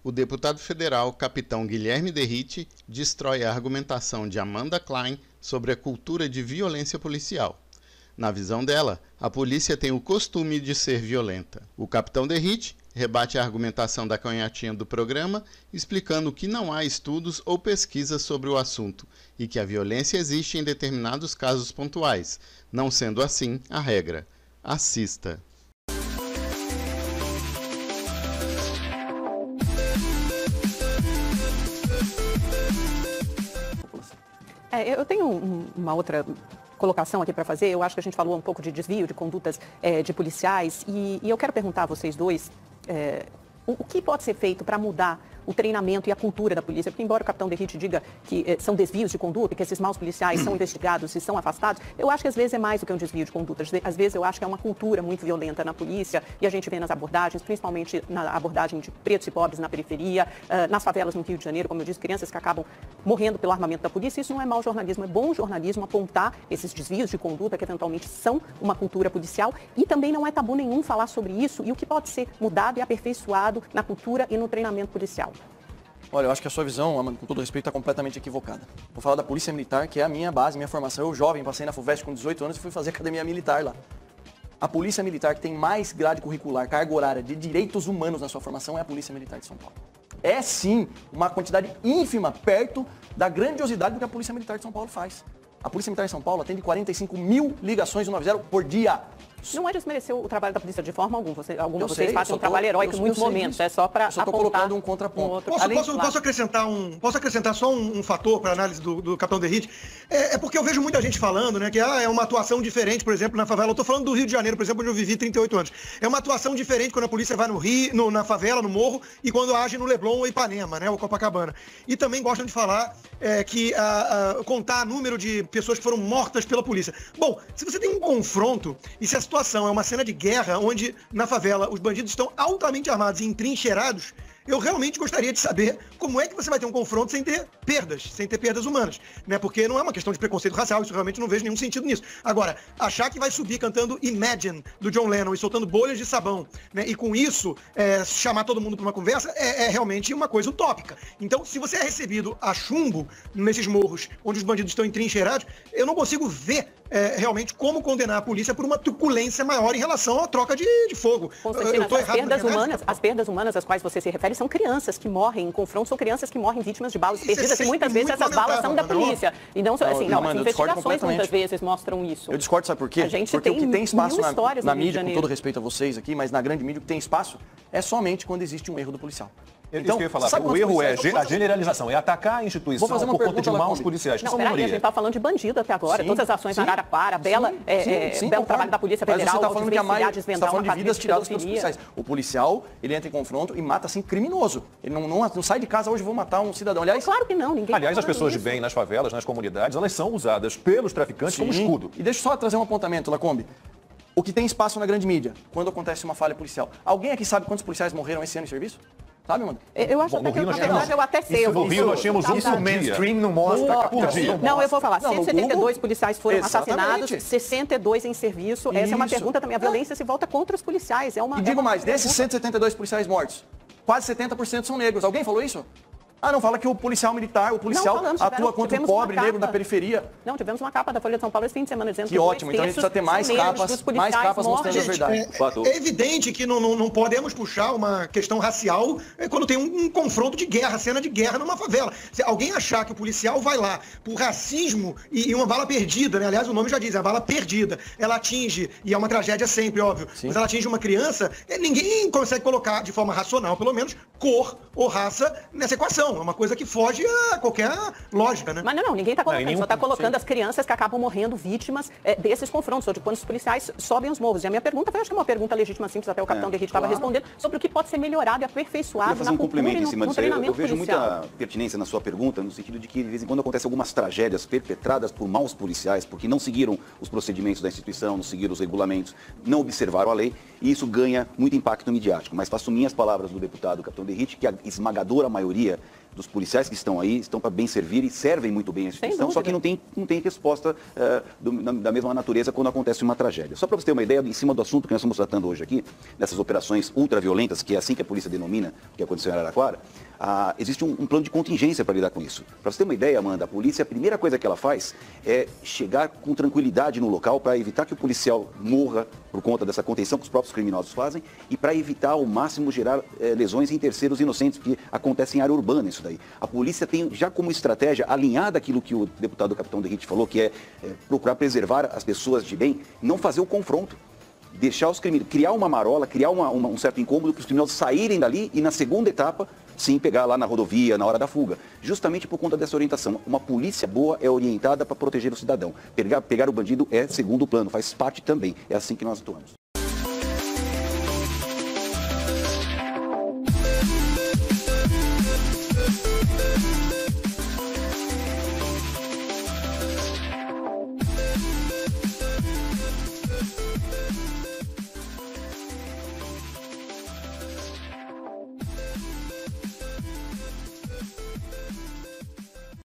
o deputado federal capitão Guilherme Derrite destrói a argumentação de Amanda Klein sobre a cultura de violência policial. Na visão dela, a polícia tem o costume de ser violenta. O capitão Derrite rebate a argumentação da canhotinha do programa, explicando que não há estudos ou pesquisas sobre o assunto e que a violência existe em determinados casos pontuais, não sendo assim a regra. Assista. Eu tenho uma outra colocação aqui para fazer. Eu acho que a gente falou um pouco de desvio de condutas de policiais e eu quero perguntar a vocês dois o que pode ser feito para mudar o treinamento e a cultura da polícia, porque embora o capitão Derrite diga que são desvios de conduta, que esses maus policiais são investigados e são afastados, eu acho que às vezes é mais do que um desvio de conduta. Às vezes eu acho que é uma cultura muito violenta na polícia e a gente vê nas abordagens, principalmente na abordagem de pretos e pobres na periferia, nas favelas no Rio de Janeiro, como eu disse, crianças que acabam morrendo pelo armamento da polícia. Isso não é mau jornalismo, é bom jornalismo apontar esses desvios de conduta que eventualmente são uma cultura policial e também não é tabu nenhum falar sobre isso e o que pode ser mudado e aperfeiçoado na cultura e no treinamento policial. Olha, eu acho que a sua visão, Amanda, com todo respeito, está completamente equivocada. Vou falar da Polícia Militar, que é a minha base, minha formação. Eu, jovem, passei na FUVEST com 18 anos e fui fazer academia militar lá. A Polícia Militar que tem mais grade curricular, carga horária de direitos humanos na sua formação é a Polícia Militar de São Paulo. É, sim, uma quantidade ínfima, perto da grandiosidade do que a Polícia Militar de São Paulo faz. A Polícia Militar de São Paulo atende 45 mil ligações 190 por dia. Não é desmerecer o trabalho da polícia de forma alguma. Vocês fazem um trabalho trabalho heróico em muitos momentos. É só para apontar. Estou colocando um contraponto. Posso acrescentar só um fator para a análise do capitão Derrite? É porque eu vejo muita gente falando, né, que é uma atuação diferente, por exemplo, na favela. Eu estou falando do Rio de Janeiro, por exemplo, onde eu vivi 38 anos. É uma atuação diferente quando a polícia vai no Rio, na favela, no morro, e quando age no Leblon ou Ipanema, né, ou Copacabana. E também gostam de falar que contar número de pessoas que foram mortas pela polícia. Bom, se você tem um confronto e se a situação é uma cena de guerra onde na favela os bandidos estão altamente armados e entrincheirados, eu realmente gostaria de saber como é que você vai ter um confronto sem ter perdas humanas, né? Porque não é uma questão de preconceito racial, isso realmente não vejo nenhum sentido nisso. Agora, achar que vai subir cantando Imagine, do John Lennon, e soltando bolhas de sabão, né? E com isso, chamar todo mundo para uma conversa, é realmente uma coisa utópica. Então, se você é recebido a chumbo nesses morros, onde os bandidos estão entrincheirados, eu não consigo ver realmente como condenar a polícia por uma truculência maior em relação à troca de fogo. As perdas humanas às quais você se refere são crianças que morrem em confronto, são crianças que morrem vítimas de balas perdidas e muitas vezes essas balas são da polícia. E não, assim, as investigações muitas vezes mostram isso. Eu discordo, sabe por quê? Porque o que tem espaço na mídia, com todo respeito a vocês aqui, mas na grande mídia o que tem espaço é somente quando existe um erro do policial. Então, eu ia falar, o erro é a generalização, é atacar a instituição por conta de maus policiais. Não, peraí, a gente está falando de bandido até agora. Todas as ações na Araraquara, belo trabalho da Polícia Federal, mas você está falando que você está falando de vidas tiradas pelos policiais. O policial, ele entra em confronto e mata, assim, criminoso. Ele não sai de casa, hoje vou matar um cidadão. Aliás, claro que não, ninguém. Aliás, as pessoas de bem nas favelas, nas comunidades, elas são usadas pelos traficantes como escudo. E deixa eu só trazer um apontamento, Lacombe. O que tem espaço na grande mídia, quando acontece uma falha policial. Alguém aqui sabe quantos policiais morreram esse ano em serviço? Sabe, mano? Eu acho até que, na verdade, eu até sei. No Rio nós tínhamos um por mainstream não mostra por dia. Não, eu vou falar. 172 policiais foram assassinados, 62 em serviço. Essa é uma pergunta também. A violência se volta contra os policiais. E digo mais, desses 172 policiais mortos, quase 70% são negros. Alguém falou isso? Não fala que o policial militar, atua contra o pobre negro da periferia. Não, tivemos uma capa da Folha de São Paulo esse fim de semana dizendo que ótimo, então a gente precisa ter mais capas mostrando a verdade. É evidente que não podemos puxar uma questão racial quando tem um confronto de guerra, cena de guerra numa favela. Se alguém achar que o policial vai lá por racismo e uma bala perdida, né? Aliás, o nome já diz, é a bala perdida. Ela atinge, e é uma tragédia sempre, óbvio, mas ela atinge uma criança, ninguém consegue colocar de forma racional, pelo menos, cor ou raça nessa equação. É uma coisa que foge a qualquer lógica, né? Mas não, ninguém está colocando. Só está colocando as crianças que acabam morrendo vítimas desses confrontos, ou de quando os policiais sobem os morros. E a minha pergunta foi, acho que é uma pergunta legítima, simples, até o capitão Derrite estava respondendo, sobre o que pode ser melhorado e aperfeiçoado na cultura e no treinamento policial. Eu vejo muita pertinência na sua pergunta, no sentido de que, de vez em quando, acontecem algumas tragédias perpetradas por maus policiais, porque não seguiram os procedimentos da instituição, não seguiram os regulamentos, não observaram a lei, e isso ganha muito impacto midiático. Mas faço minhas palavras do deputado capitão Derrite, que a esmagadora maioria dos policiais que estão aí estão para bem servir e servem muito bem a instituição, só que não tem resposta da mesma natureza quando acontece uma tragédia. Só para você ter uma ideia, em cima do assunto que nós estamos tratando hoje aqui, dessas operações ultraviolentas, que é assim que a polícia denomina o que aconteceu em Araraquara, existe um plano de contingência para lidar com isso. Para você ter uma ideia, Amanda, a polícia, a primeira coisa que ela faz é chegar com tranquilidade no local para evitar que o policial morra por conta dessa contenção que os próprios criminosos fazem e para evitar ao máximo gerar lesões em terceiros inocentes, porque acontece em área urbana isso daí. A polícia tem já como estratégia, alinhada àquilo que o deputado Capitão Derrite falou, que é procurar preservar as pessoas de bem, não fazer o confronto. Deixar os criminosos, criar uma marola, criar um certo incômodo para os criminosos saírem dali e na segunda etapa, sim, pegar lá na rodovia, na hora da fuga. Justamente por conta dessa orientação. Uma polícia boa é orientada para proteger o cidadão. Pegar o bandido é segundo plano, faz parte também. É assim que nós atuamos.